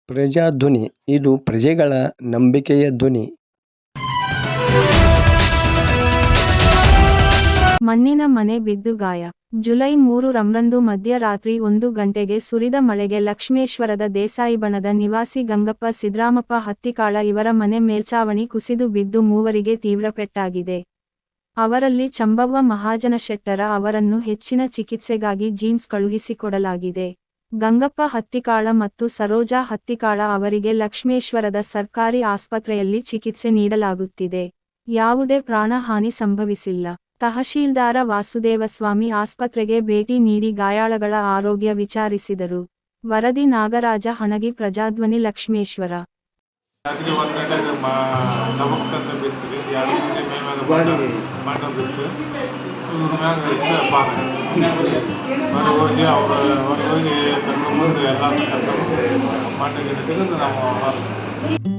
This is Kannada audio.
ಪ್ರಜಾಧ್ವನಿ ಇದು ಪ್ರಜೆಗಳ ನಂಬಿಕೆಯ ಧ್ವನಿ. ಮಣ್ಣಿನ ಮನೆ ಬಿದ್ದು ಗಾಯ. ಜುಲೈ 3 ರಂದು ಮಧ್ಯರಾತ್ರಿ 1 ಗಂಟೆಗೆ ಸುರಿದ ಮಳೆಗೆ ಲಕ್ಷ್ಮೇಶ್ವರದ ದೇಸಾಯಿಬಣದ ನಿವಾಸಿ ಗಂಗಪ್ಪ ಸಿದ್ರಾಮಪ್ಪ ಹತ್ತಿಕಾಳ ಇವರ ಮನೆ ಮೇಲ್ಛಾವಣಿ ಕುಸಿದು ಬಿದ್ದು ಮೂವರಿಗೆ ತೀವ್ರ ಪೆಟ್ಟಾಗಿದೆ. ಅವರಲ್ಲಿ ಚಂಬವ್ವ ಮಹಾಜನಶೆಟ್ಟರ ಅವರನ್ನು ಹೆಚ್ಚಿನ ಚಿಕಿತ್ಸೆಗಾಗಿ ಜಿಮ್ಸ್ ಕಳುಹಿಸಿಕೊಡಲಾಗಿದೆ. ಗಂಗಪ್ಪ ಹತ್ತಿಕಾಳ ಮತ್ತು ಸರೋಜಾ ಹತ್ತಿಕಾಳ ಅವರಿಗೆ ಲಕ್ಷ್ಮೇಶ್ವರದ ಸರ್ಕಾರಿ ಆಸ್ಪತ್ರೆಯಲ್ಲಿ ಚಿಕಿತ್ಸೆ ನೀಡಲಾಗುತ್ತಿದೆ. ಯಾವುದೇ ಪ್ರಾಣಹಾನಿ ಸಂಭವಿಸಿಲ್ಲ. ತಹಶೀಲ್ದಾರ ವಾಸುದೇವಸ್ವಾಮಿ ಆಸ್ಪತ್ರೆಗೆ ಭೇಟಿ ನೀಡಿ ಗಾಯಾಳುಗಳ ಆರೋಗ್ಯ ವಿಚಾರಿಸಿದರು. ವರದಿ ನಾಗರಾಜ ಹಣಗಿ, ಪ್ರಜಾಧ್ವನಿ, ಲಕ್ಷ್ಮೇಶ್ವರ. ರಾತ್ರಿ 1 ಗಂಟೆಗೆ ನಮಕ್ಕಂತ ಬಿಡ್ತೀವಿ. 2 ಗಂಟೆ ಮೇಲೆ ಮಣ್ಣ ಬಿಟ್ಟು ಇವ್ರ ಮ್ಯಾಗ ಹೋಗಿ ಅವ್ರು ಹೋಗಿ ಕರ್ಕೊಂಡ್ಬಂದು ಎಲ್ಲ ಕರ್ಕೊಂಡು ಮಣ್ಣಿಗೆ ತೆಗೆದು ನಾವು